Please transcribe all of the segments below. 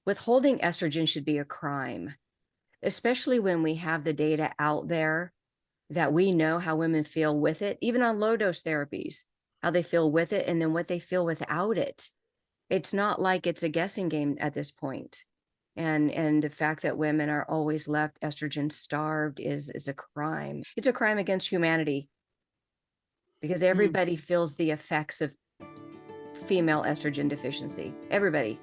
Withholding estrogen should be a crime, especially when we have the data out there that we know how women feel with it, even on low dose therapies, how they feel with it and then what they feel without it. It's not like it's a guessing game at this point. And the fact that women are always left estrogen starved is a crime. It's a crime against humanity because Mm. everybody feels the effects of female estrogen deficiency. Everybody.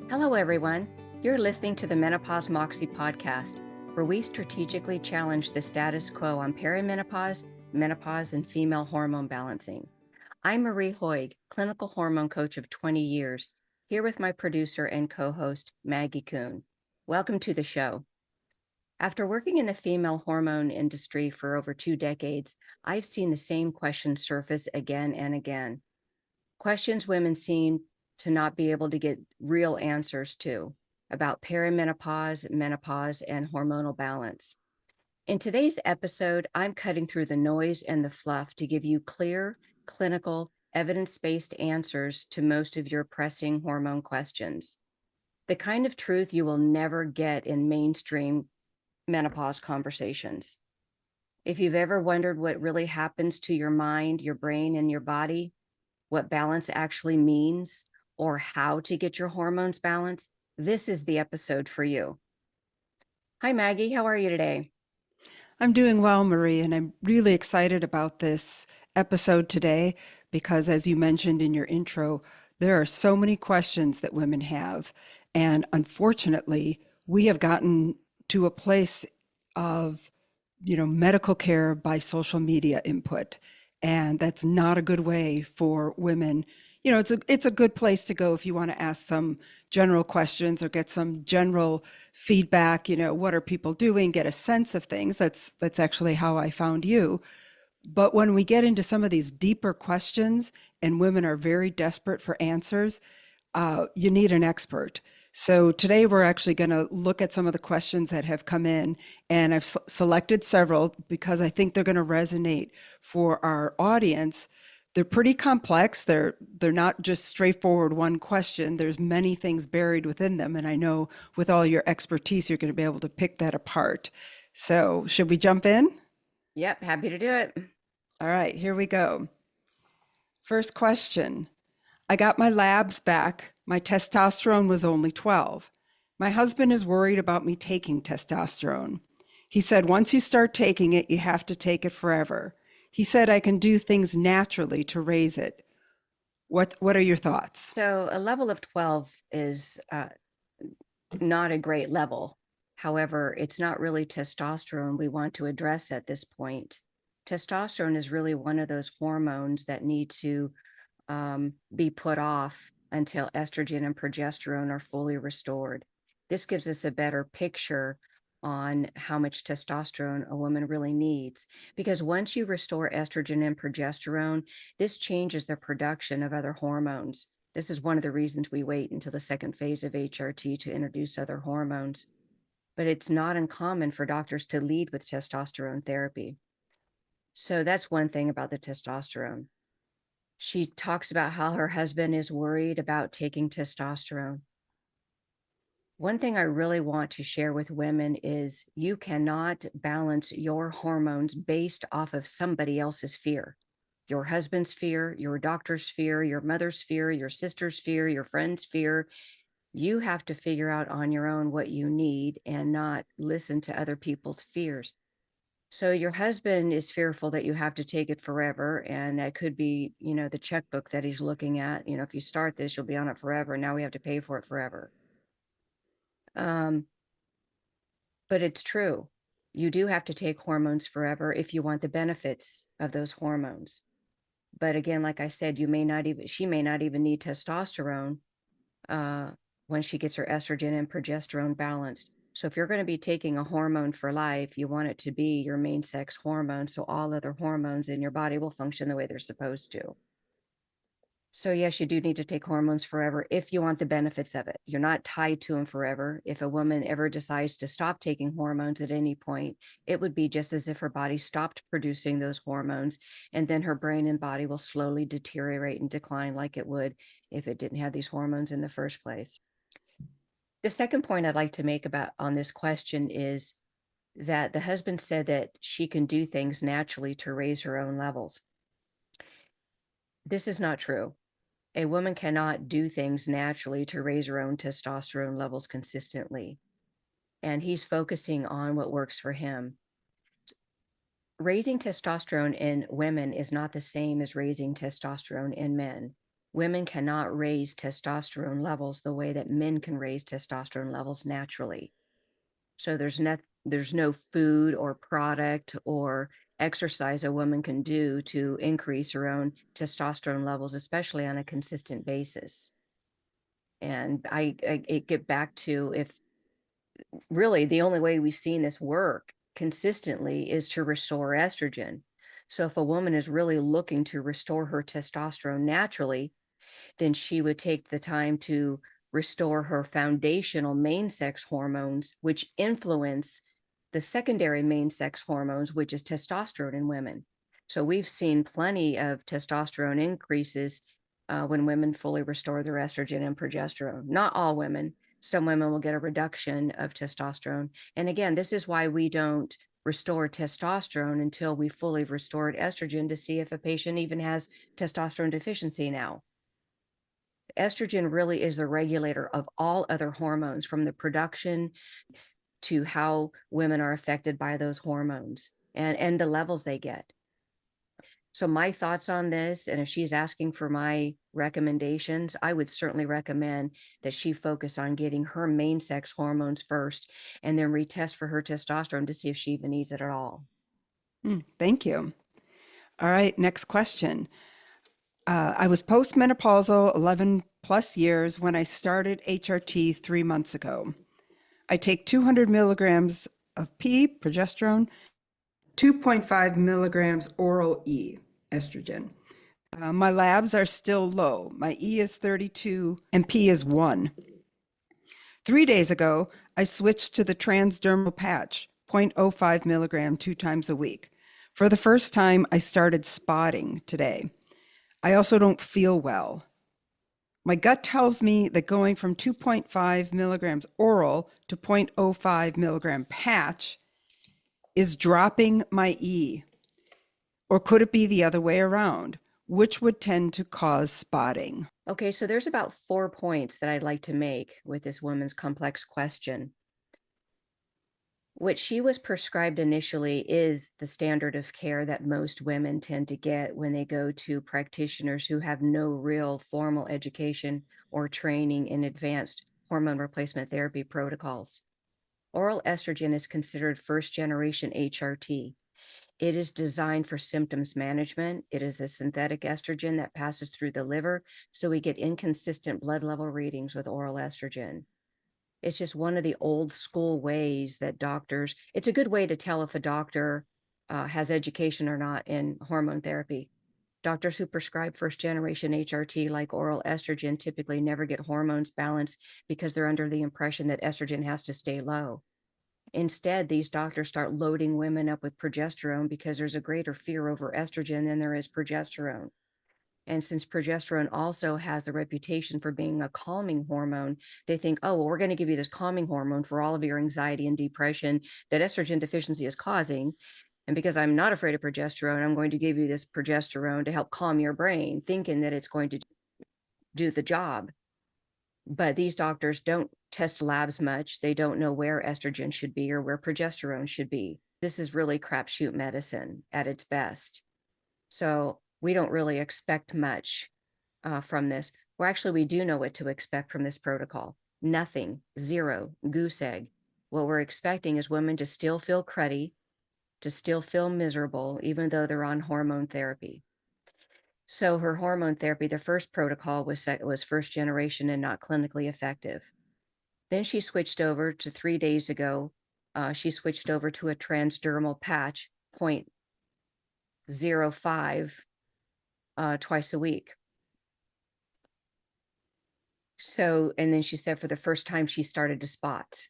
Hello, everyone. You're listening to the Menopause Moxie podcast, where we strategically challenge the status quo on perimenopause, menopause, and female hormone balancing. I'm Marie Hoäg, clinical hormone coach of 20 years, here with my producer and co-host, Maggie Kuhn. Welcome to the show. After working in the female hormone industry for over 2 decades, I've seen the same questions surface again and again. Questions women seem to not be able to get real answers to about perimenopause, menopause, and hormonal balance. In today's episode, I'm cutting through the noise and the fluff to give you clear, clinical, evidence-based answers to most of your pressing hormone questions. The kind of truth you will never get in mainstream menopause conversations. If you've ever wondered what really happens to your mind, your brain, and your body, what balance actually means, or how to get your hormones balanced, this is the episode for you. Hi, Maggie. How are you today? I'm doing well, Marie, and I'm really excited about this episode today because, as you mentioned in your intro, there are so many questions that women have. And unfortunately, we have gotten to a place of, medical care by social media input. And that's not a good way for women. It's a good place to go if you want to ask some general questions or get some general feedback. What are people doing? Get a sense of things. That's actually how I found you. But when we get into some of these deeper questions and women are very desperate for answers, you need an expert. So today we're actually going to look at some of the questions that have come in, and I've selected several because I think they're going to resonate for our audience. They're pretty complex. They're not just straightforward one question. There's many things buried within them, and I know with all your expertise, you're going to be able to pick that apart. So should we jump in? Yep, happy to do it. All right, here we go. First question. I got my labs back. My testosterone was only 12. My husband is worried about me taking testosterone. He said, once you start taking it, you have to take it forever. He said I can do things naturally to raise it. What are your thoughts? So a level of 12 is not a great level. However, it's not really testosterone we want to address at this point. Testosterone is really one of those hormones that need to be put off until estrogen and progesterone are fully restored. This gives us a better picture on how much testosterone a woman really needs. Because once you restore estrogen and progesterone, this changes the production of other hormones. This is one of the reasons we wait until the second phase of HRT to introduce other hormones. But it's not uncommon for doctors to lead with testosterone therapy. So that's one thing about the testosterone. She talks about how her husband is worried about taking testosterone. One thing I really want to share with women is you cannot balance your hormones based off of somebody else's fear. Your husband's fear, your doctor's fear, your mother's fear, your sister's fear, your friend's fear. You have to figure out on your own what you need and not listen to other people's fears. So your husband is fearful that you have to take it forever. And that could be, the checkbook that he's looking at. If you start this, you'll be on it forever. Now we have to pay for it forever. But it's true. You do have to take hormones forever if you want the benefits of those hormones. But again, like I said, she may not even need testosterone when she gets her estrogen and progesterone balanced. So if you're going to be taking a hormone for life, you want it to be your main sex hormone, so all other hormones in your body will function the way they're supposed to. So yes, you do need to take hormones forever if you want the benefits of it. You're not tied to them forever. If a woman ever decides to stop taking hormones at any point, it would be just as if her body stopped producing those hormones, and then her brain and body will slowly deteriorate and decline like it would if it didn't have these hormones in the first place. The second point I'd like to make about on this question is that the husband said that she can do things naturally to raise her own levels. This is not true. A woman cannot do things naturally to raise her own testosterone levels consistently. And he's focusing on what works for him. Raising testosterone in women is not the same as raising testosterone in men. Women cannot raise testosterone levels the way that men can raise testosterone levels naturally. So there's no food or product or exercise a woman can do to increase her own testosterone levels, especially on a consistent basis. And I get back to, if really the only way we've seen this work consistently is to restore estrogen. So if a woman is really looking to restore her testosterone naturally, then she would take the time to restore her foundational main sex hormones, which influence the secondary main sex hormones, which is testosterone in women. So we've seen plenty of testosterone increases when women fully restore their estrogen and progesterone. Not all women. Some women will get a reduction of testosterone. And again, this is why we don't restore testosterone until we fully restored estrogen, to see if a patient even has testosterone deficiency now. Estrogen really is the regulator of all other hormones, from the production to how women are affected by those hormones and the levels they get. So my thoughts on this, and if she's asking for my recommendations, I would certainly recommend that she focus on getting her main sex hormones first, and then retest for her testosterone to see if she even needs it at all. Thank you. All right, next question. I was postmenopausal 11 plus years when I started HRT 3 months ago. I take 200 milligrams of progesterone, 2.5 milligrams oral estrogen. My labs are still low. My E is 32 and P is 1. 3 days ago, I switched to the transdermal patch, 0.05 milligram 2 times a week. For the first time, I started spotting today. I also don't feel well. My gut tells me that going from 2.5 milligrams oral to 0.05 milligram patch is dropping my E. Or could it be the other way around, which would tend to cause spotting? Okay, so there's about 4 points that I'd like to make with this woman's complex question. What she was prescribed initially is the standard of care that most women tend to get when they go to practitioners who have no real formal education or training in advanced hormone replacement therapy protocols. Oral estrogen is considered first generation HRT. It is designed for symptoms management. It is a synthetic estrogen that passes through the liver, so we get inconsistent blood level readings with oral estrogen. It's just one of the old school ways that doctors, it's a good way to tell if a doctor has education or not in hormone therapy. Doctors who prescribe first generation HRT like oral estrogen typically never get hormones balanced because they're under the impression that estrogen has to stay low. Instead, these doctors start loading women up with progesterone because there's a greater fear over estrogen than there is progesterone. And since progesterone also has the reputation for being a calming hormone, they think, oh, well, we're going to give you this calming hormone for all of your anxiety and depression that estrogen deficiency is causing. And because I'm not afraid of progesterone, I'm going to give you this progesterone to help calm your brain, thinking that it's going to do the job. But these doctors don't test labs much. They don't know where estrogen should be or where progesterone should be. This is really crapshoot medicine at its best. So we don't really expect much from this. Well, actually, we do know what to expect from this protocol. Nothing, zero, goose egg. What we're expecting is women to still feel cruddy, to still feel miserable, even though they're on hormone therapy. So her hormone therapy, the first protocol was first generation and not clinically effective. Then she switched over to 3 days ago. She switched over to a transdermal patch, 0.05 twice a week. So, and then she said for the first time she started to spot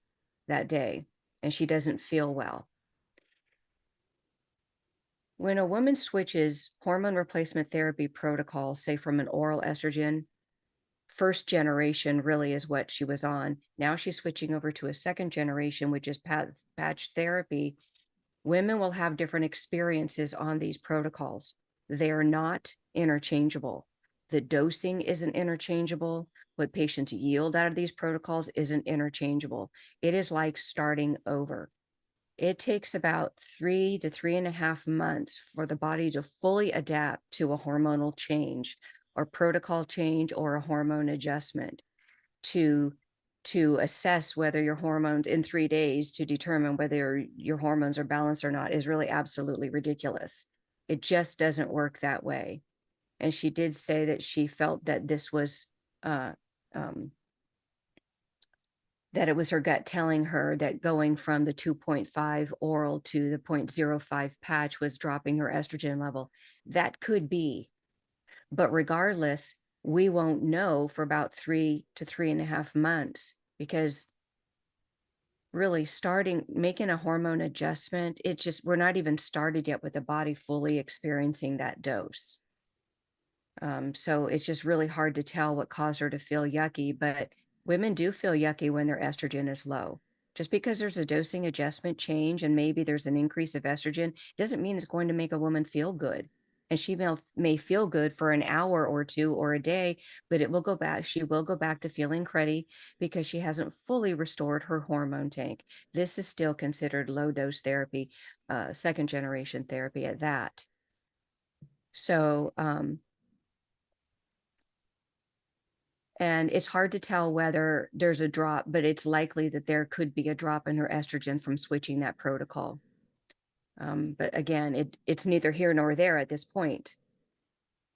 that day, and she doesn't feel well. When a woman switches hormone replacement therapy protocols, say from an oral estrogen, first generation really is what she was on. Now she's switching over to a second generation, which is patch therapy. Women will have different experiences on these protocols. They are not interchangeable. The dosing isn't interchangeable. What patients yield out of these protocols isn't interchangeable. It is like starting over. It takes about 3 to 3.5 months for the body to fully adapt to a hormonal change or protocol change or a hormone adjustment to assess whether your hormones in 3 days to determine whether your hormones are balanced or not is really absolutely ridiculous. It just doesn't work that way. And she did say that she felt that this was uh, um, that it was her gut telling her that going from the 2.5 oral to the 0.05 patch was dropping her estrogen level. That could be, but regardless, we won't know for about 3 to 3.5 months, because really making a hormone adjustment, it's just, we're not even started yet with the body fully experiencing that dose. So it's just really hard to tell what caused her to feel yucky, but women do feel yucky when their estrogen is low. Just because there's a dosing adjustment change and maybe there's an increase of estrogen doesn't mean it's going to make a woman feel good. And she may feel good for an hour or two or a day, but it will go back. She will go back to feeling cruddy because she hasn't fully restored her hormone tank. This is still considered low dose therapy, second generation therapy at that. So, and it's hard to tell whether there's a drop, but it's likely that there could be a drop in her estrogen from switching that protocol. But again, it's neither here nor there at this point,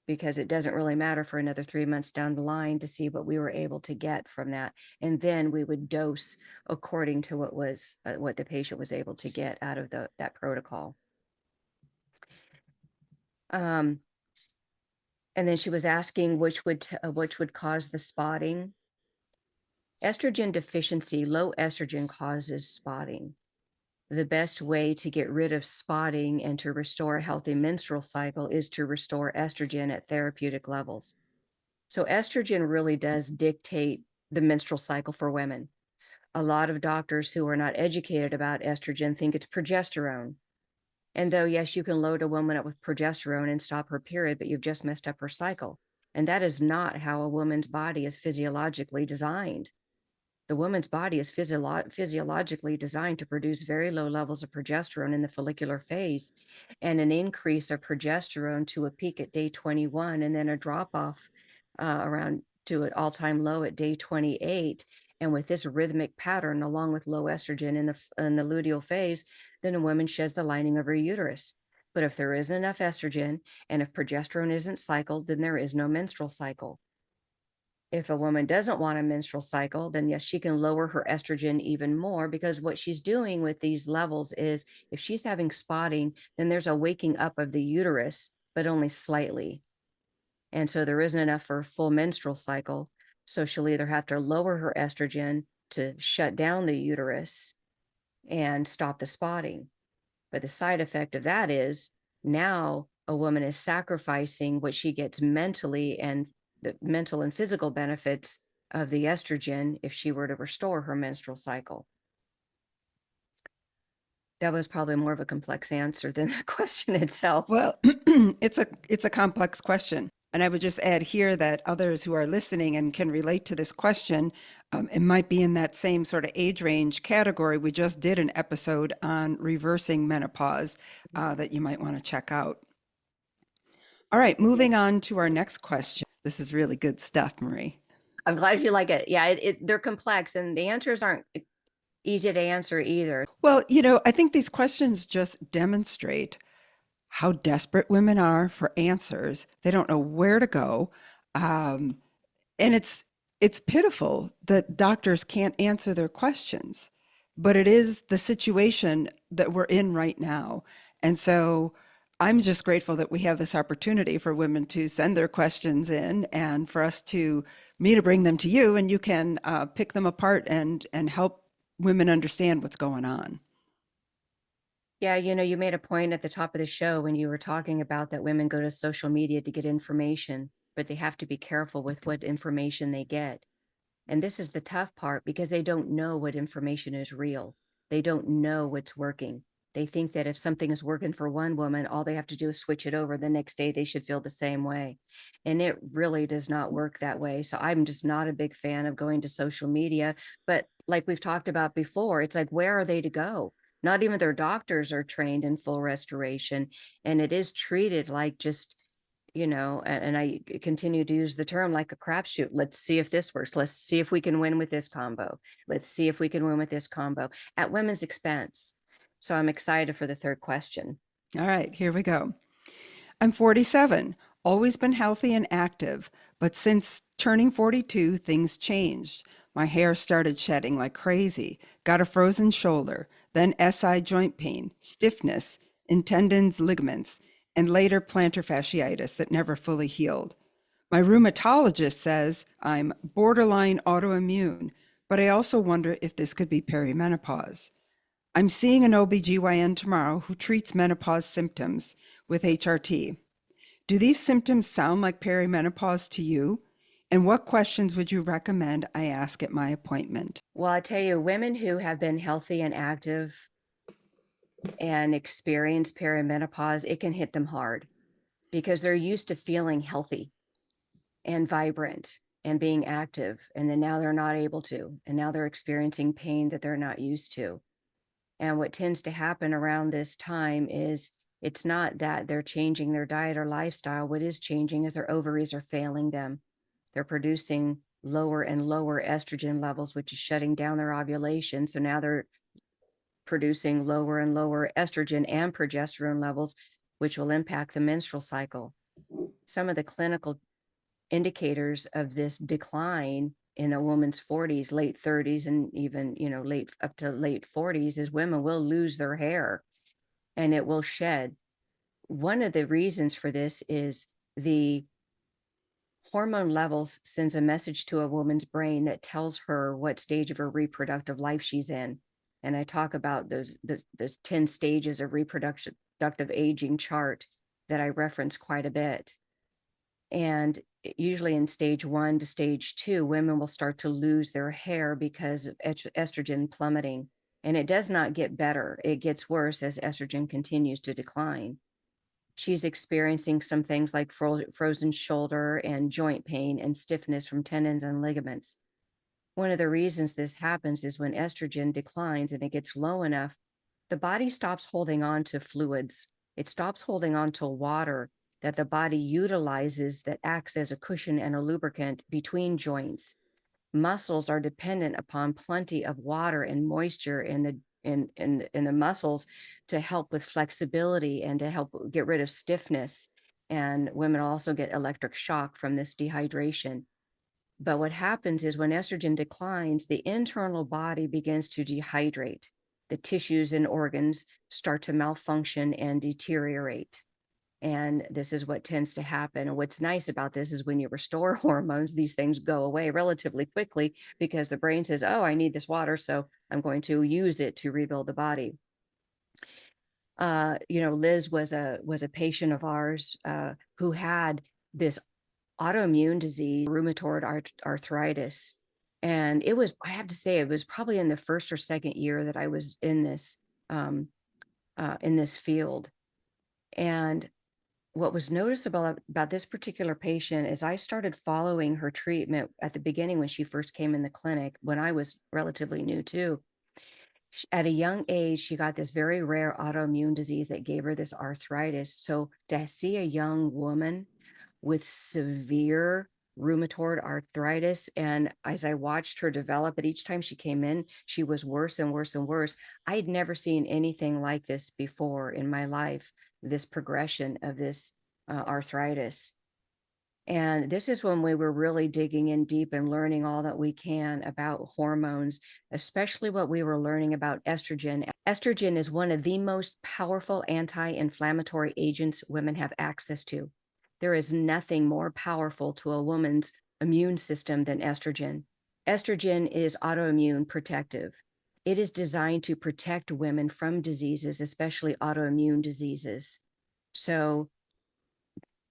because it doesn't really matter for another 3 months down the line to see what we were able to get from that. And then we would dose according to what the patient was able to get out of that protocol. And then she was asking which would cause the spotting. Estrogen deficiency, low estrogen causes spotting. The best way to get rid of spotting and to restore a healthy menstrual cycle is to restore estrogen at therapeutic levels. So estrogen really does dictate the menstrual cycle for women. A lot of doctors who are not educated about estrogen think it's progesterone. And though, yes, you can load a woman up with progesterone and stop her period, but you've just messed up her cycle. And that is not how a woman's body is physiologically designed. The woman's body is physiologically designed to produce very low levels of progesterone in the follicular phase, and an increase of progesterone to a peak at day 21, and then a drop off around to an all-time low at day 28. And with this rhythmic pattern, along with low estrogen in the luteal phase, then a woman sheds the lining of her uterus. But if there isn't enough estrogen and if progesterone isn't cycled, then there is no menstrual cycle. If a woman doesn't want a menstrual cycle, then yes, she can lower her estrogen even more, because what she's doing with these levels is, if she's having spotting, then there's a waking up of the uterus, but only slightly. And so there isn't enough for a full menstrual cycle. So she'll either have to lower her estrogen to shut down the uterus and stop the spotting. But the side effect of that is now a woman is sacrificing what she gets mentally and the mental and physical benefits of the estrogen if she were to restore her menstrual cycle. That was probably more of a complex answer than the question itself. Well, it's a complex question. And I would just add here that others who are listening and can relate to this question, it might be in that same sort of age range category. We just did an episode on reversing menopause that you might want to check out. All right, moving on to our next question. This is really good stuff, Marie. I'm glad you like it. Yeah, they're complex and the answers aren't easy to answer either. Well, I think these questions just demonstrate how desperate women are for answers. They don't know where to go. And it's pitiful that doctors can't answer their questions, but it is the situation that we're in right now. And so I'm just grateful that we have this opportunity for women to send their questions in and for me to bring them to you, and you can pick them apart and help women understand what's going on. Yeah, you made a point at the top of the show when you were talking about that women go to social media to get information, but they have to be careful with what information they get. And this is the tough part because they don't know what information is real. They don't know what's working. They think that if something is working for one woman, all they have to do is switch it over. The next day, they should feel the same way. And it really does not work that way. So I'm just not a big fan of going to social media. But like we've talked about before, it's like, where are they to go? Not even their doctors are trained in full restoration. And it is treated like just and I continue to use the term like a crapshoot. Let's see if this works. Let's see if we can win with this combo. Let's see if we can win with this combo at women's expense. So I'm excited for the third question. All right, here we go. I'm 47, always been healthy and active, but since turning 42, things changed. My hair started shedding like crazy, got a frozen shoulder, then SI joint pain, stiffness in tendons, ligaments, and later plantar fasciitis that never fully healed. My rheumatologist says I'm borderline autoimmune, but I also wonder if this could be perimenopause. I'm seeing an OBGYN tomorrow who treats menopause symptoms with HRT. Do these symptoms sound like perimenopause to you? And what questions would you recommend I ask at my appointment? Well, I tell you, women who have been healthy and active and experience perimenopause, it can hit them hard because they're used to feeling healthy and vibrant and being active. And then now they're not able to. And now they're experiencing pain that they're not used to. And what tends to happen around this time is it's not that they're changing their diet or lifestyle. What is changing is their ovaries are failing them. They're producing lower and lower estrogen levels, which is shutting down their ovulation. So now they're producing lower and lower estrogen and progesterone levels, which will impact the menstrual cycle. Some of the clinical indicators of this decline in a woman's 40s, late 30s, and even, late up to late 40s is women will lose their hair and it will shed. One of the reasons for this is the hormone levels sends a message to a woman's brain that tells her what stage of her reproductive life she's in. And I talk about those 10 stages of reproductive aging chart that I reference quite a bit. And usually in stage 1 to stage 2, women will start to lose their hair because of estrogen plummeting. And it does not get better. It gets worse as estrogen continues to decline. She's experiencing some things like frozen shoulder and joint pain and stiffness from tendons and ligaments. One of the reasons this happens is when estrogen declines and it gets low enough, the body stops holding on to fluids. It stops holding on to water that the body utilizes that acts as a cushion and a lubricant between joints. Muscles are dependent upon plenty of water and moisture in the muscles to help with flexibility and to help get rid of stiffness. And women also get electric shock from this dehydration. But what happens is when estrogen declines, the internal body begins to dehydrate. The tissues and organs start to malfunction and deteriorate. And this is what tends to happen. And what's nice about this is when you restore hormones, these things go away relatively quickly because the brain says, oh, I need this water, so I'm going to use it to rebuild the body. Liz was a patient of ours who had this autoimmune disease, rheumatoid arthritis. And I have to say, it was probably in the first or second year that I was in this field. And what was noticeable about this particular patient is I started following her treatment at the beginning when she first came in the clinic, when I was relatively new too. At a young age, she got this very rare autoimmune disease that gave her this arthritis. So to see a young woman with severe rheumatoid arthritis, and as I watched her develop it, each time she came in, she was worse and worse and worse. I had never seen anything like this before in my life, this progression of this arthritis. And this is when we were really digging in deep and learning all that we can about hormones, especially what we were learning about estrogen. Estrogen is one of the most powerful anti-inflammatory agents women have access to. There is nothing more powerful to a woman's immune system than estrogen. Estrogen is autoimmune protective. It is designed to protect women from diseases, especially autoimmune diseases. So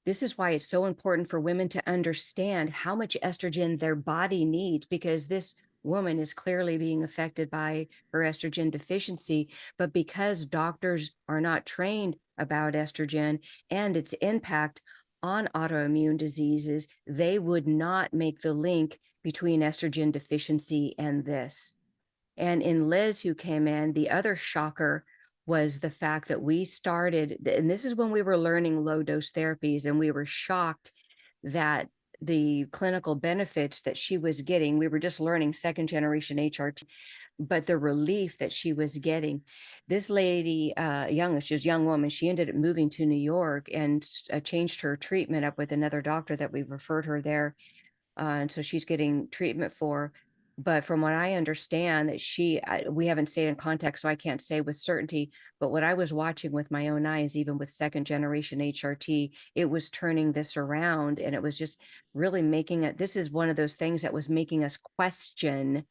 this is why it's so important for women to understand how much estrogen their body needs, because this woman is clearly being affected by her estrogen deficiency. But because doctors are not trained about estrogen and its impact on autoimmune diseases, they would not make the link between estrogen deficiency and this. And in Liz, who came in, the other shocker was the fact that we started, and this is when we were learning low dose therapies, and we were shocked that the clinical benefits that she was getting, we were just learning second generation HRT, but the relief that she was getting. This lady, she was a young woman, she ended up moving to New York and changed her treatment up with another doctor that we referred her there, and so she's getting treatment for. But from what I understand, that we haven't stayed in contact, so I can't say with certainty. But what I was watching with my own eyes, even with second generation HRT, it was turning this around, and it was just really making it. This is one of those things that was making us question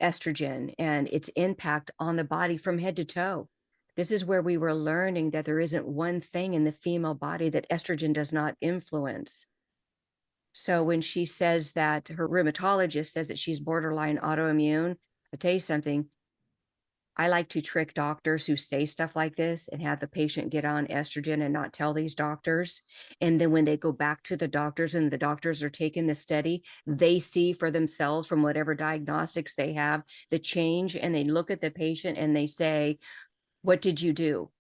estrogen and its impact on the body from head to toe. This is where we were learning that there isn't one thing in the female body that estrogen does not influence. So when she says that her rheumatologist says that she's borderline autoimmune, I'll tell you something. I like to trick doctors who say stuff like this and have the patient get on estrogen and not tell these doctors. And then when they go back to the doctors and the doctors are taking the study, they see for themselves from whatever diagnostics they have the change, and they look at the patient and they say, "What did you do?"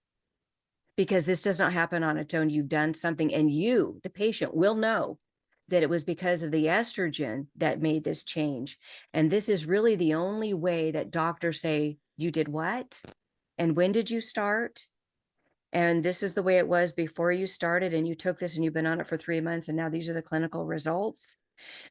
Because this does not happen on its own. You've done something, and you, the patient, will know that it was because of the estrogen that made this change. And this is really the only way that doctors say, "You did what? And when did you start? And this is the way it was before you started, and you took this and you've been on it for 3 months, and now these are the clinical results."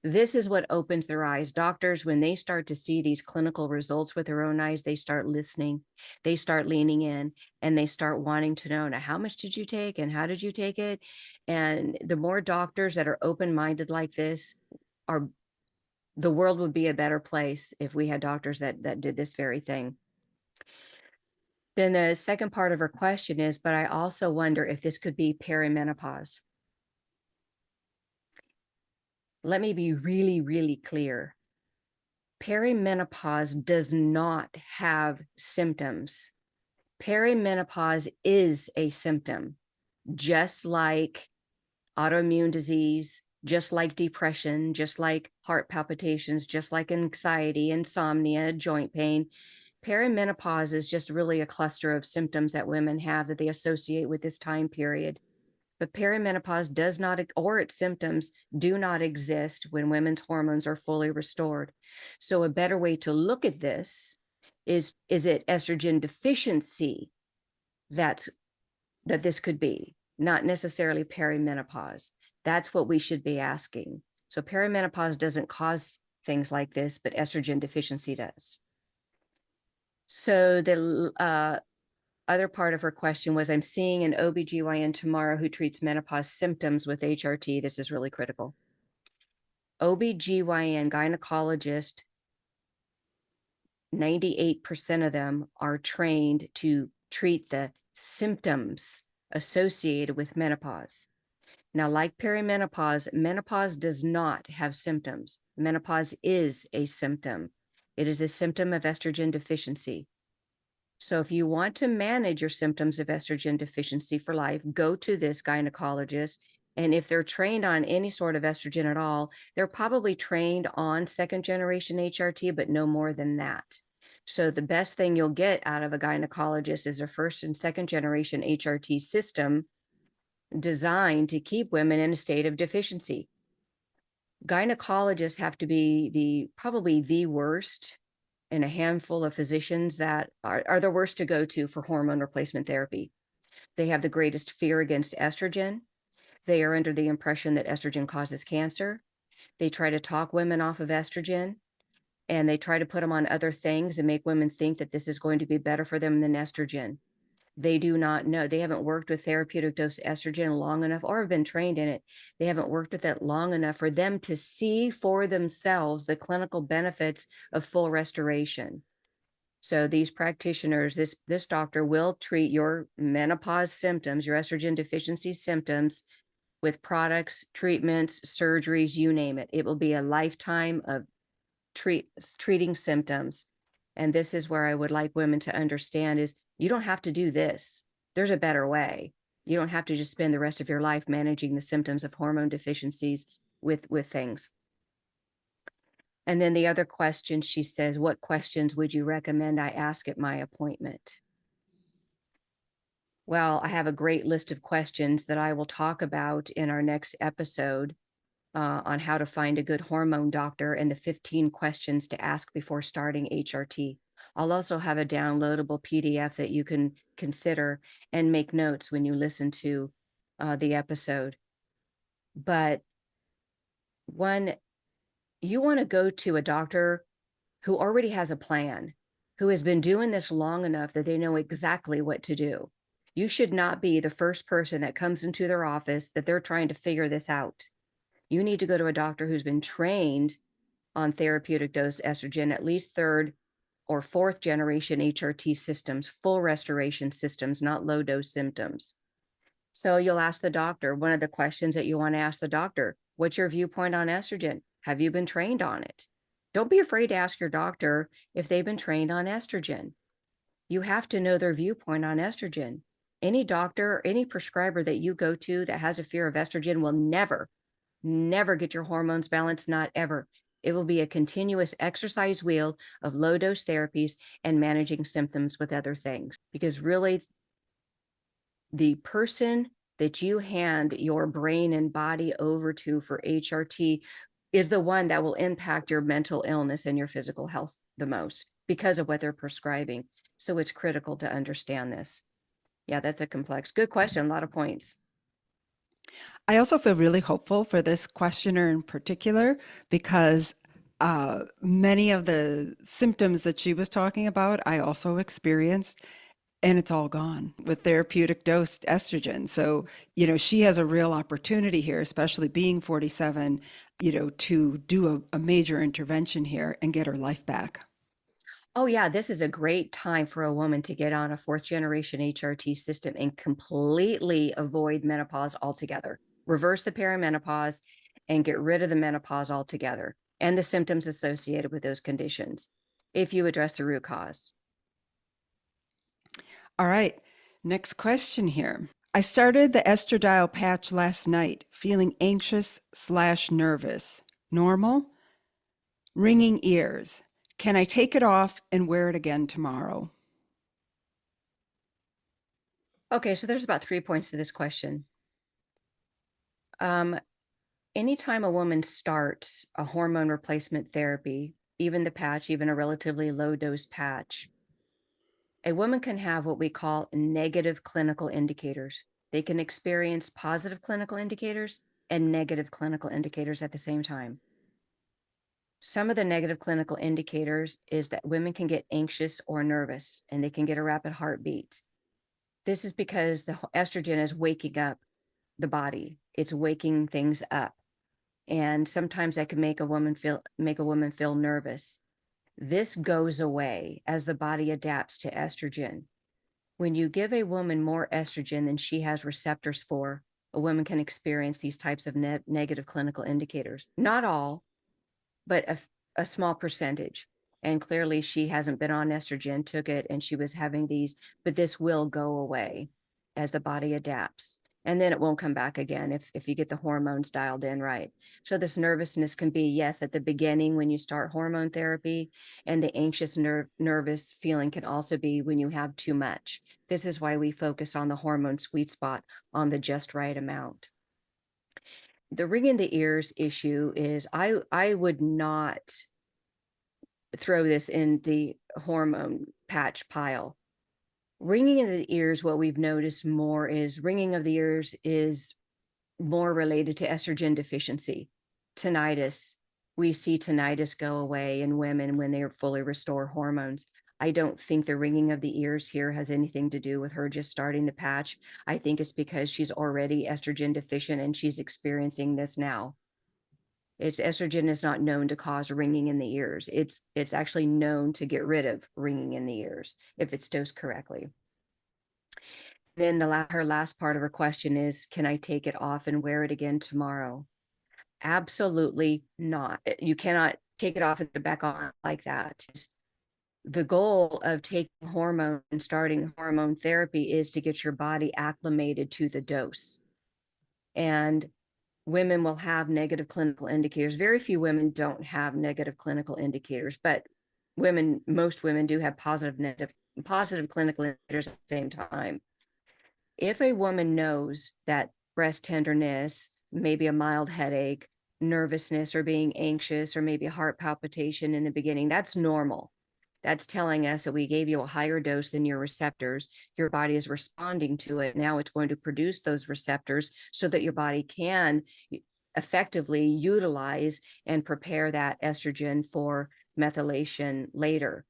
This is what opens their eyes. Doctors, when they start to see these clinical results with their own eyes, they start listening, they start leaning in, and they start wanting to know, now, how much did you take and how did you take it? And the more doctors that are open-minded like this, are the world would be a better place if we had doctors that did this very thing. Then the second part of her question is, but I also wonder if this could be perimenopause. Let me be really, really clear. Perimenopause does not have symptoms. Perimenopause is a symptom, just like autoimmune disease, just like depression, just like heart palpitations, just like anxiety, insomnia, joint pain. Perimenopause is just really a cluster of symptoms that women have that they associate with this time period. But perimenopause does not, or its symptoms do not exist when women's hormones are fully restored. So a better way to look at this is it estrogen deficiency that this could be, not necessarily perimenopause? That's what we should be asking. So perimenopause doesn't cause things like this, but estrogen deficiency does. So the other part of her question was, I'm seeing an OBGYN tomorrow who treats menopause symptoms with HRT. This is really critical. OBGYN gynecologist, 98% of them are trained to treat the symptoms associated with menopause. Now, like perimenopause, menopause does not have symptoms. Menopause is a symptom. It is a symptom of estrogen deficiency. So if you want to manage your symptoms of estrogen deficiency for life, go to this gynecologist. And if they're trained on any sort of estrogen at all, they're probably trained on second generation HRT, but no more than that. So the best thing you'll get out of a gynecologist is a first and second generation HRT system designed to keep women in a state of deficiency. Gynecologists have to be probably the worst, and a handful of physicians that are the worst to go to for hormone replacement therapy. They have the greatest fear against estrogen. They are under the impression that estrogen causes cancer. They try to talk women off of estrogen, and they try to put them on other things and make women think that this is going to be better for them than estrogen. They do not know. They haven't worked with therapeutic dose estrogen long enough or have been trained in it. They haven't worked with it long enough for them to see for themselves the clinical benefits of full restoration. So these practitioners, this doctor will treat your menopause symptoms, your estrogen deficiency symptoms, with products, treatments, surgeries, you name it. It will be a lifetime of treating symptoms. And this is where I would like women to understand is you don't have to do this. There's a better way. You don't have to just spend the rest of your life managing the symptoms of hormone deficiencies with things. And then the other question, she says, what questions would you recommend I ask at my appointment? Well, I have a great list of questions that I will talk about in our next episode on how to find a good hormone doctor and the 15 questions to ask before starting HRT. I'll also have a downloadable PDF that you can consider and make notes when you listen to the episode. But one, you want to go to a doctor who already has a plan, who has been doing this long enough that they know exactly what to do. You should not be the first person that comes into their office that they're trying to figure this out. You need to go to a doctor who's been trained on therapeutic dose estrogen, at least third or fourth generation HRT systems, full restoration systems, not low dose symptoms. So you'll ask the doctor, one of the questions that you want to ask the doctor, what's your viewpoint on estrogen? Have you been trained on it? Don't be afraid to ask your doctor if they've been trained on estrogen. You have to know their viewpoint on estrogen. Any doctor, any prescriber that you go to that has a fear of estrogen will never get your hormones balanced, not ever. It will be a continuous exercise wheel of low dose therapies and managing symptoms with other things. Because really, the person that you hand your brain and body over to for HRT is the one that will impact your mental illness and your physical health the most because of what they're prescribing. So it's critical to understand this. Yeah, that's a complex, good question, a lot of points. I also feel really hopeful for this questioner in particular because many of the symptoms that she was talking about, I also experienced, and it's all gone with therapeutic dosed estrogen. So, she has a real opportunity here, especially being 47, to do a major intervention here and get her life back. Oh yeah, this is a great time for a woman to get on a fourth generation HRT system and completely avoid menopause altogether. Reverse the perimenopause and get rid of the menopause altogether and the symptoms associated with those conditions if you address the root cause. All right, next question here. I started the estradiol patch last night, feeling anxious/nervous. Normal? Ringing ears. Can I take it off and wear it again tomorrow? Okay, so there's about 3 points to this question. Anytime a woman starts a hormone replacement therapy, even the patch, even a relatively low dose patch, a woman can have what we call negative clinical indicators. They can experience positive clinical indicators and negative clinical indicators at the same time. Some of the negative clinical indicators is that women can get anxious or nervous and they can get a rapid heartbeat. This is because the estrogen is waking up the body. It's waking things up. And sometimes that can make a woman feel nervous. This goes away as the body adapts to estrogen. When you give a woman more estrogen than she has receptors for, a woman can experience these types of negative clinical indicators. Not all, but a small percentage. And clearly she hasn't been on estrogen, took it, and she was having these, but this will go away as the body adapts. And then it won't come back again if you get the hormones dialed in right. So this nervousness can be, yes, at the beginning when you start hormone therapy, and the anxious nervous feeling can also be when you have too much. This is why we focus on the hormone sweet spot, on the just right amount. The ring in the ears issue is I would not throw this in the hormone patch pile. Ringing in the ears, what we've noticed more is ringing of the ears is more related to estrogen deficiency. Tinnitus, we see tinnitus go away in women when they fully restore hormones. I don't think the ringing of the ears here has anything to do with her just starting the patch. I think it's because she's already estrogen deficient and she's experiencing this now. It's estrogen is not known to cause ringing in the ears. It's actually known to get rid of ringing in the ears if it's dosed correctly. Then her last part of her question is, can I take it off and wear it again tomorrow? Absolutely not. You cannot take it off and put it back on like that. The goal of taking hormone and starting hormone therapy is to get your body acclimated to the dose. And women will have negative clinical indicators. Very few women don't have negative clinical indicators, but most women do have positive clinical indicators at the same time. If a woman knows that breast tenderness, maybe a mild headache, nervousness, or being anxious, or maybe a heart palpitation in the beginning, that's normal. That's telling us that we gave you a higher dose than your receptors. Your body is responding to it. Now it's going to produce those receptors so that your body can effectively utilize and prepare that estrogen for methylation later.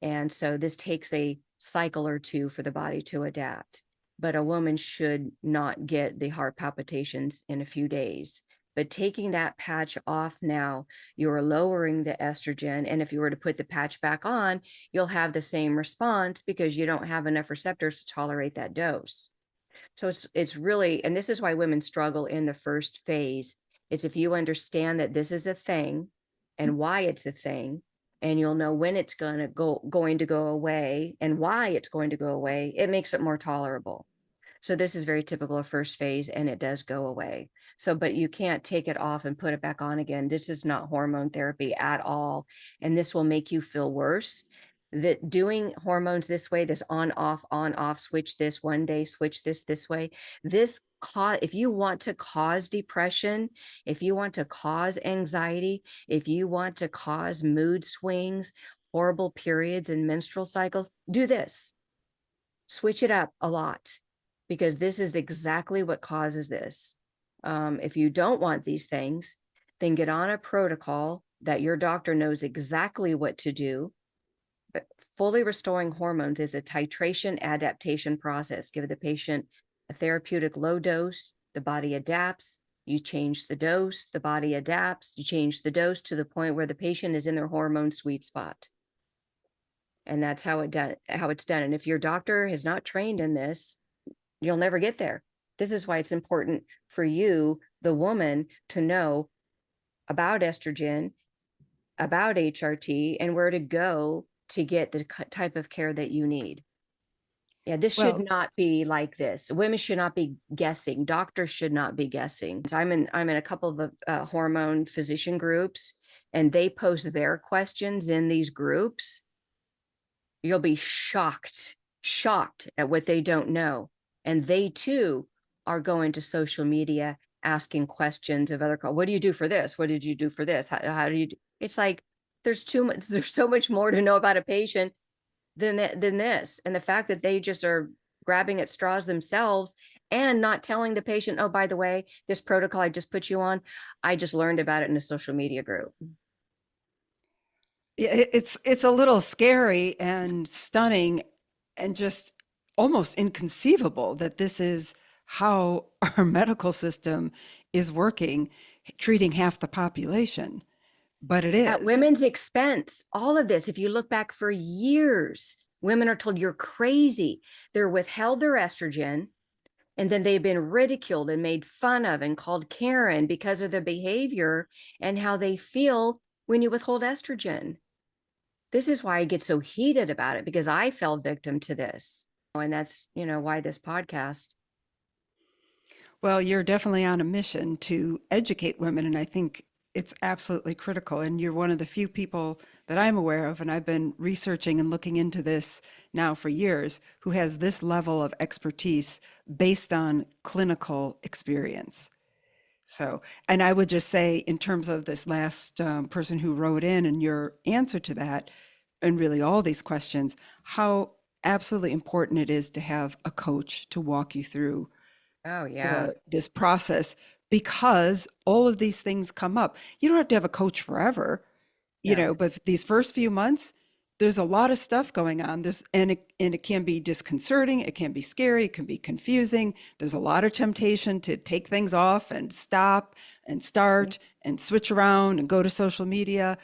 And so this takes a cycle or two for the body to adapt. But a woman should not get the heart palpitations in a few days. But taking that patch off now, you're lowering the estrogen. And if you were to put the patch back on, you'll have the same response because you don't have enough receptors to tolerate that dose. So it's really, and this is why women struggle in the first phase. It's if you understand that this is a thing and why it's a thing, and you'll know when it's going to go away and why it's going to go away, it makes it more tolerable. So this is very typical of first phase, and it does go away. So, but you can't take it off and put it back on again. This is not hormone therapy at all. And this will make you feel worse. That doing hormones this way, this on, off, switch this one day, switch this way, if you want to cause depression, if you want to cause anxiety, if you want to cause mood swings, horrible periods and menstrual cycles, do this. Switch it up a lot, because this is exactly what causes this. If you don't want these things, then get on a protocol that your doctor knows exactly what to do. But fully restoring hormones is a titration adaptation process. Give the patient a therapeutic low dose, the body adapts, you change the dose, the body adapts, you change the dose to the point where the patient is in their hormone sweet spot. And that's how it's done. And if your doctor has not trained in this, you'll never get there. This is why it's important for you, the woman, to know about estrogen, about HRT, and where to go to get the type of care that you need. Yeah, this should Well, not be like this. Women should not be guessing. Doctors should not be guessing. So I'm in a couple of hormone physician groups, and they post their questions in these groups. You'll be shocked at what they don't know. And they too are going to social media asking questions of other, what do you do for this? What did you do for this? How do you do? It's like, there's so much more to know about a patient than this. And the fact that they just are grabbing at straws themselves and not telling the patient, oh, by the way, this protocol I just put you on, I just learned about it in a social media group. it's a little scary and stunning and just almost inconceivable that this is how our medical system is working, treating half the population. But it At is. women's expense, all of this, if you look back for years, women are told you're crazy. They're withheld their estrogen, and then they've been ridiculed and made fun of and called Karen because of the behavior and how they feel when you withhold estrogen. This is why I get so heated about it, because I fell victim to this. And that's, why this podcast. Well, you're definitely on a mission to educate women, and I think it's absolutely critical. And you're one of the few people that I'm aware of, and I've been researching and looking into this now for years, who has this level of expertise based on clinical experience. So, and I would just say, in terms of this last person who wrote in and your answer to that, and really all these questions, how absolutely important it is to have a coach to walk you through Oh, yeah. this process because all of these things come up. You don't have to have a coach forever, No. but these first few months, there's a lot of stuff going on. And it can be disconcerting, it can be scary, it can be confusing. There's a lot of temptation to take things off and stop and start and switch around and go to social media.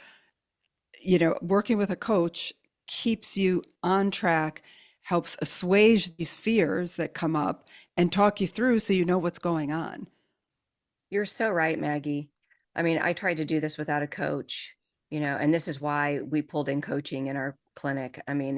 Working with a coach keeps you on track, helps assuage these fears that come up and talk you through so you know what's going on. You're so right, Maggie. I mean, I tried to do this without a coach, and this is why we pulled in coaching in our clinic. I mean,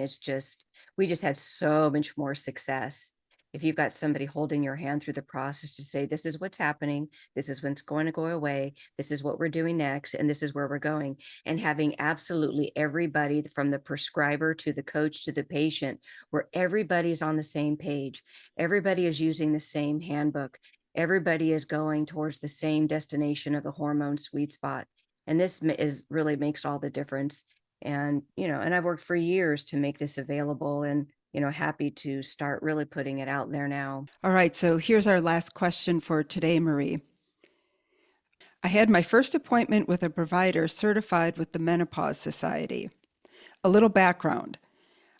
we just had so much more success. If you've got somebody holding your hand through the process to say, this is what's happening, this is what's going to go away, this is what we're doing next, and this is where we're going, and having absolutely everybody from the prescriber to the coach to the patient, where everybody's on the same page, everybody is using the same handbook, everybody is going towards the same destination of the hormone sweet spot. And this is really makes all the difference. And I've worked for years to make this available, and, happy to start really putting it out there now. All right, so here's our last question for today, Marie. I had my first appointment with a provider certified with the Menopause Society. A little background.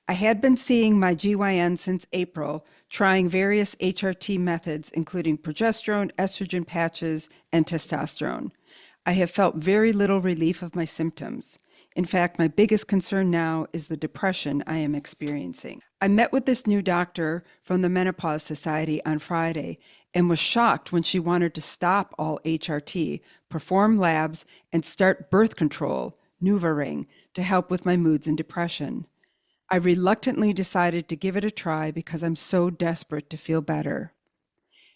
I had been seeing my GYN since April, trying various HRT methods, including progesterone, estrogen patches, and testosterone. I have felt very little relief of my symptoms. In fact, my biggest concern now is the depression I am experiencing. I met with this new doctor from the Menopause Society on Friday and was shocked when she wanted to stop all HRT, perform labs, and start birth control, NuvaRing, to help with my moods and depression. I reluctantly decided to give it a try because I'm so desperate to feel better.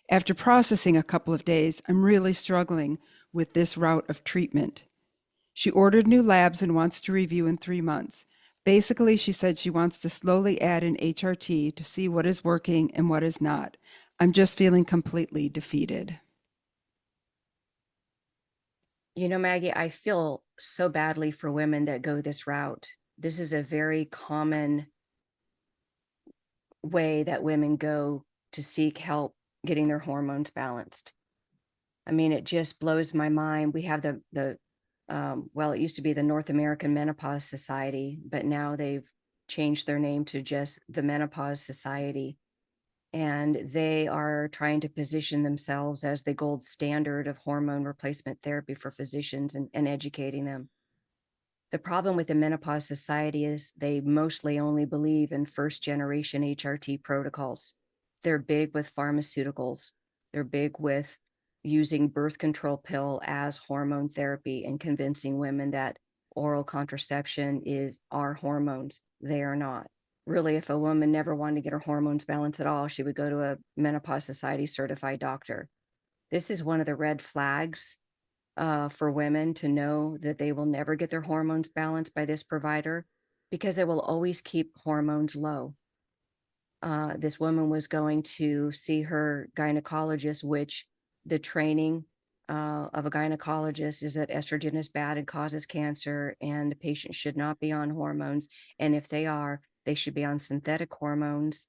After processing a couple of days, I'm really struggling with this route of treatment. She ordered new labs and wants to review in 3 months. Basically, she said she wants to slowly add in HRT to see what is working and what is not. I'm just feeling completely defeated. Maggie, I feel so badly for women that go this route. This is a very common way that women go to seek help getting their hormones balanced. I mean, it just blows my mind. We have well, it used to be the North American Menopause Society, but now they've changed their name to just the Menopause Society. And they are trying to position themselves as the gold standard of hormone replacement therapy for physicians, and educating them. The problem with the Menopause Society is they mostly only believe in first generation HRT protocols. They're big with pharmaceuticals. They're big with using birth control pill as hormone therapy and convincing women that oral contraception are hormones. They are not. Really, if a woman never wanted to get her hormones balanced at all, she would go to a Menopause Society certified doctor. This is one of the red flags for women to know that they will never get their hormones balanced by this provider, because they will always keep hormones low. This woman was going to see her gynecologist, which the training of a gynecologist is that estrogen is bad and causes cancer, and the patient should not be on hormones. And if they are, they should be on synthetic hormones,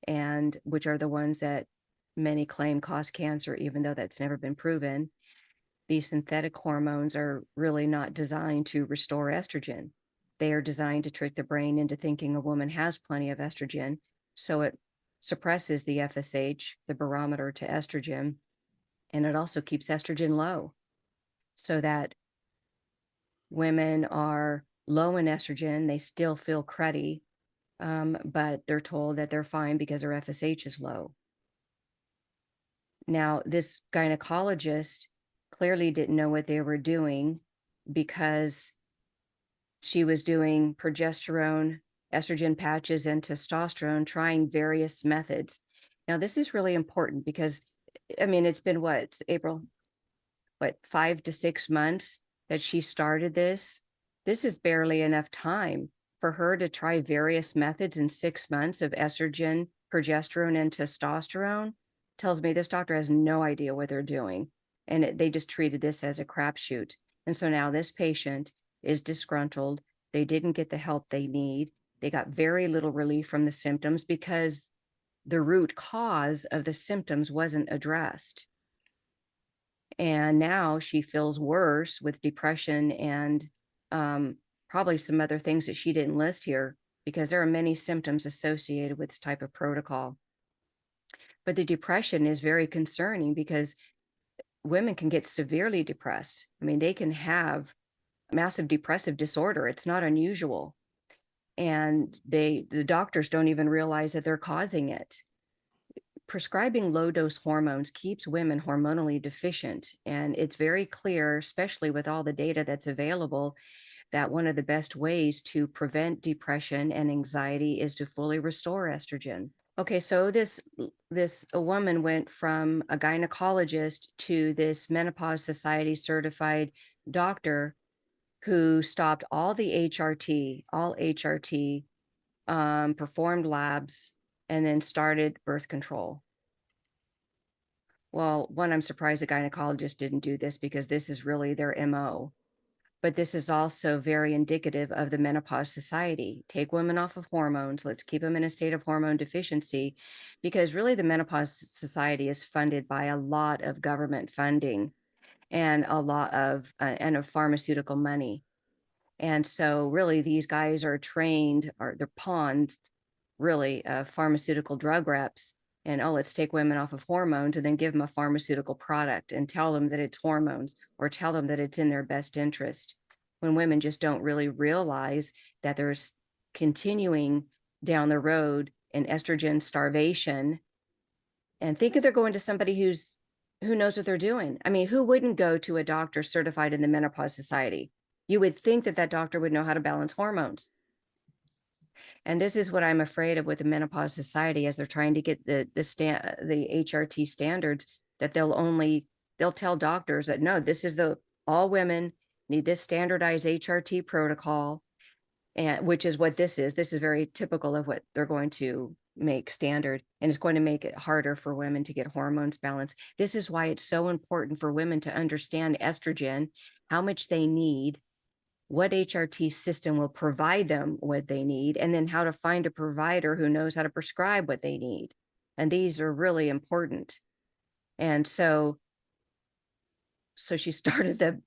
and which are the ones that many claim cause cancer, even though that's never been proven. These synthetic hormones are really not designed to restore estrogen. They are designed to trick the brain into thinking a woman has plenty of estrogen. So it suppresses the FSH, the barometer to estrogen, and it also keeps estrogen low, so that women are low in estrogen. They still feel cruddy, but they're told that they're fine because their FSH is low. Now, this gynecologist clearly didn't know what they were doing, because she was doing progesterone, estrogen patches, and testosterone, trying various methods. Now, this is really important because, I mean, it's been it's April, 5 to 6 months that she started this. This is barely enough time for her to try various methods in 6 months of estrogen, progesterone, and testosterone. Tells me this doctor has no idea what they're doing. And they just treated this as a crapshoot. And so now this patient is disgruntled. They didn't get the help they need. They got very little relief from the symptoms because the root cause of the symptoms wasn't addressed. And now she feels worse with depression and probably some other things that she didn't list here, because there are many symptoms associated with this type of protocol. But the depression is very concerning because women can get severely depressed. I mean, they can have massive depressive disorder. It's not unusual. And the doctors don't even realize that they're causing it. Prescribing low dose hormones keeps women hormonally deficient. And it's very clear, especially with all the data that's available, that one of the best ways to prevent depression and anxiety is to fully restore estrogen. Okay, so a woman went from a gynecologist to this Menopause Society certified doctor who stopped all the HRT, performed labs, and then started birth control. Well, one, I'm surprised the gynecologist didn't do this because this is really their MO. But this is also very indicative of the Menopause Society. Take women off of hormones. Let's keep them in a state of hormone deficiency, because really the Menopause Society is funded by a lot of government funding and a lot of pharmaceutical money. And so really these guys are trained, or they're pawns, really, pharmaceutical drug reps. And, oh, let's take women off of hormones and then give them a pharmaceutical product and tell them that it's hormones, or tell them that it's in their best interest, when women just don't really realize that there's continuing down the road in estrogen starvation. And think if they're going to somebody who knows what they're doing. I mean, who wouldn't go to a doctor certified in the Menopause Society? You would think that that doctor would know how to balance hormones. And this is what I'm afraid of with the Menopause Society, as they're trying to get the HRT standards, that they'll tell doctors that, no, this is all women need this standardized HRT protocol, and which is what this is. This is very typical of what they're going to make standard, and it's going to make it harder for women to get hormones balanced. This is why it's so important for women to understand estrogen, how much they need, what HRT system will provide them what they need, and then how to find a provider who knows how to prescribe what they need. And these are really important. And so she started the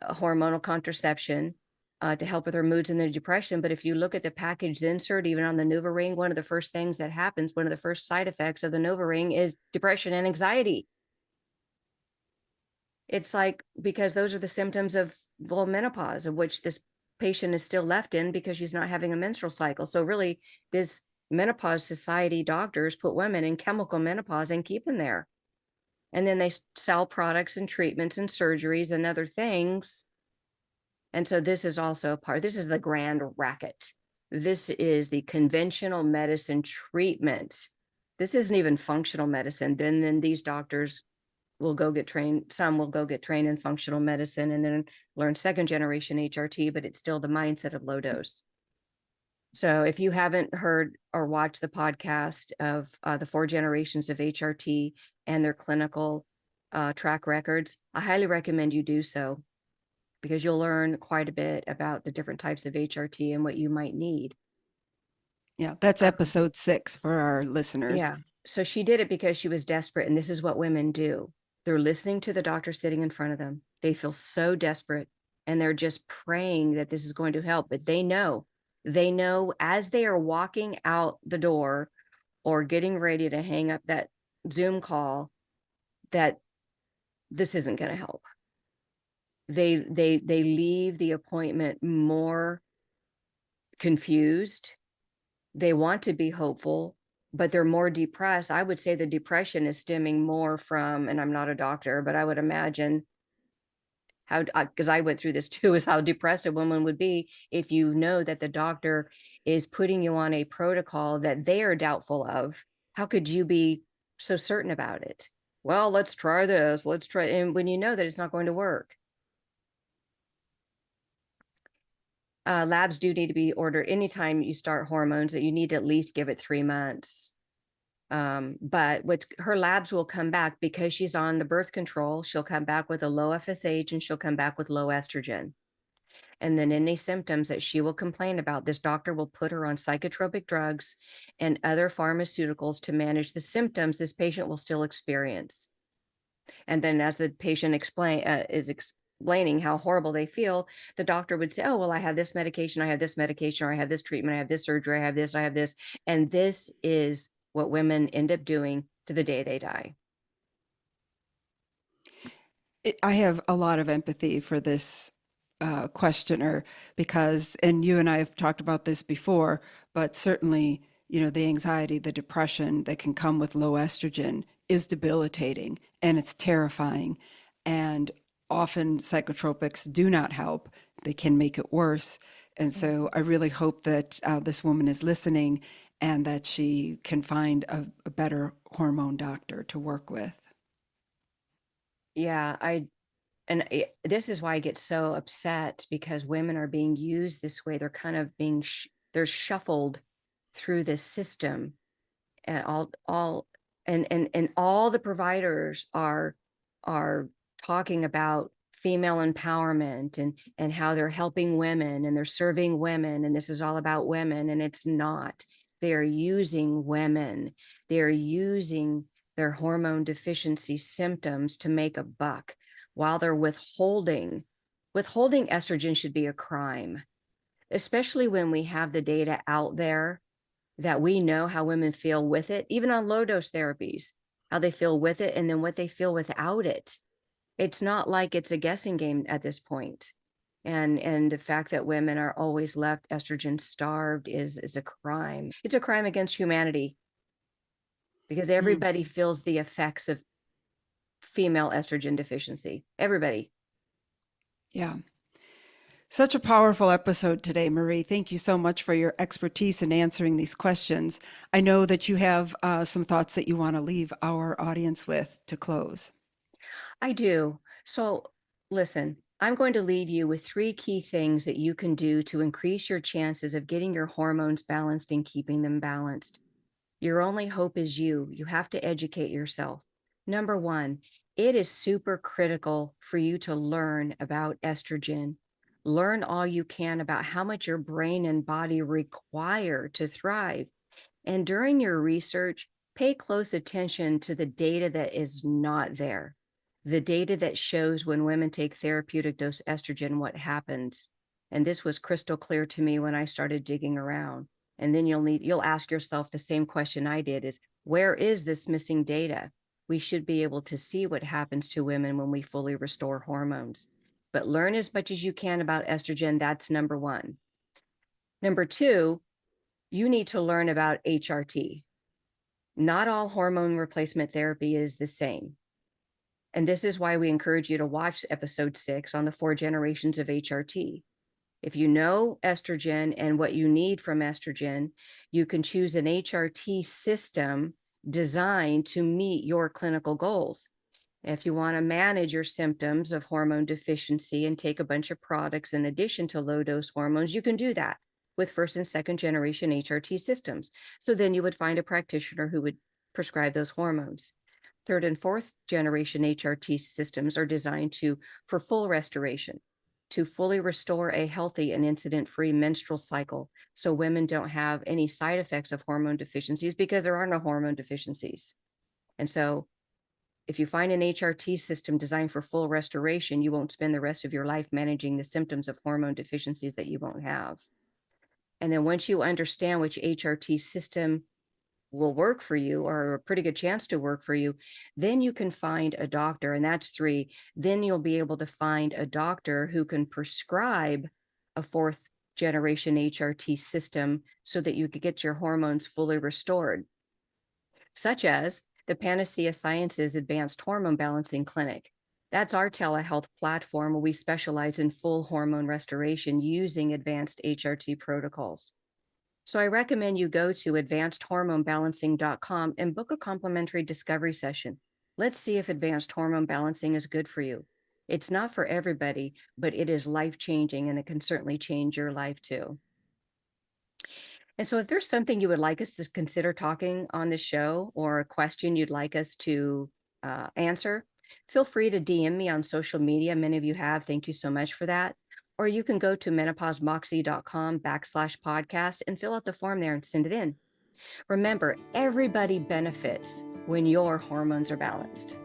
hormonal contraception to help with her moods and the depression. But if you look at the packaged insert, even on the NuvaRing, one of the first things that happens, one of the first side effects of the NuvaRing is depression and anxiety. It's like, because those are the symptoms of menopause, of which this patient is still left in because she's not having a menstrual cycle. So really, this Menopause Society doctors put women in chemical menopause and keep them there. And then they sell products and treatments and surgeries and other things. And so this is also a part, this is the grand racket. This is the conventional medicine treatment. This isn't even functional medicine. And then these doctors will go get trained. Some will go get trained in functional medicine and then learn second generation HRT, but it's still the mindset of low dose. So if you haven't heard or watched the podcast of the 4 generations of HRT and their clinical track records, I highly recommend you do so, because you'll learn quite a bit about the different types of HRT and what you might need. Yeah, that's episode 6 for our listeners. Yeah. So she did it because she was desperate. And this is what women do. They're listening to the doctor sitting in front of them. They feel so desperate and they're just praying that this is going to help. But they know as they are walking out the door or getting ready to hang up that Zoom call, that this isn't going to help. They leave the appointment more confused. They want to be hopeful, but they're more depressed. I would say the depression is stemming more from, and I'm not a doctor, but I would imagine how, because I went through this too, is how depressed a woman would be if you know that the doctor is putting you on a protocol that they are doubtful of. How could you be so certain about it? Well, let's try this. Let's try. And when you know that it's not going to work. Labs do need to be ordered anytime you start hormones, that you need to at least give it 3 months. But her labs will come back, because she's on the birth control. She'll come back with a low FSH and she'll come back with low estrogen. And then any symptoms that she will complain about, this doctor will put her on psychotropic drugs and other pharmaceuticals to manage the symptoms this patient will still experience. And then as the patient is explaining how horrible they feel, the doctor would say, oh, well, I have this medication, I have this medication, or I have this treatment, I have this surgery, I have this, I have this. And this is what women end up doing to the day they die. I have a lot of empathy for this questioner because, and you and I have talked about this before, but certainly, the anxiety, the depression that can come with low estrogen is debilitating and it's terrifying. And often psychotropics do not help, they can make it worse. And so I really hope that this woman is listening and that she can find a better hormone doctor to work with. Yeah, this is why I get so upset, because women are being used this way. They're kind of being they're shuffled through this system, and all the providers are talking about female empowerment and how they're helping women and they're serving women, and this is all about women, and it's not. They're using women. They're using their hormone deficiency symptoms to make a buck while they're withholding. Withholding estrogen should be a crime, especially when we have the data out there that we know how women feel with it, even on low dose therapies, how they feel with it and then what they feel without it. It's not like it's a guessing game at this point. And the fact that women are always left estrogen starved is a crime. It's a crime against humanity, because Mm, everybody feels the effects of female estrogen deficiency. Everybody. yeah. Such a powerful episode today, Marie. Thank you so much for your expertise in answering these questions. I know that you have some thoughts that you want to leave our audience with to close. I do. So listen, I'm going to leave you with 3 key things that you can do to increase your chances of getting your hormones balanced and keeping them balanced. Your only hope is you. You have to educate yourself. Number 1, it is super critical for you to learn about estrogen. Learn all you can about how much your brain and body require to thrive. And during your research, pay close attention to the data that is not there. The data that shows when women take therapeutic dose estrogen, what happens. And this was crystal clear to me when I started digging around. And then you'll ask yourself the same question I did, is where is this missing data? We should be able to see what happens to women when we fully restore hormones. But learn as much as you can about estrogen. That's number 1. Number 2, you need to learn about HRT. Not all hormone replacement therapy is the same. And this is why we encourage you to watch episode 6 on the 4 generations of HRT. If you know estrogen and what you need from estrogen, you can choose an HRT system designed to meet your clinical goals. If you want to manage your symptoms of hormone deficiency and take a bunch of products in addition to low dose hormones, you can do that with 1st and 2nd generation HRT systems. So then you would find a practitioner who would prescribe those hormones. 3rd and 4th generation HRT systems are designed for full restoration, to fully restore a healthy and incident-free menstrual cycle, so women don't have any side effects of hormone deficiencies, because there are no hormone deficiencies. And so if you find an HRT system designed for full restoration, you won't spend the rest of your life managing the symptoms of hormone deficiencies that you won't have. And then once you understand which HRT system will work for you, or a pretty good chance to work for you, then you can find a doctor, and that's 3. Then you'll be able to find a doctor who can prescribe a 4th generation HRT system so that you could get your hormones fully restored, such as the Panacea Sciences Advanced Hormone Balancing Clinic. That's our telehealth platform where we specialize in full hormone restoration using advanced HRT protocols. So I recommend you go to advancedhormonebalancing.com and book a complimentary discovery session. Let's see if advanced hormone balancing is good for you. It's not for everybody, but it is life-changing, and it can certainly change your life too. And so if there's something you would like us to consider talking on the show, or a question you'd like us to answer, feel free to DM me on social media. Many of you have. Thank you so much for that. or you can go to menopausemoxie.com/podcast and fill out the form there and send it in. Remember, everybody benefits when your hormones are balanced.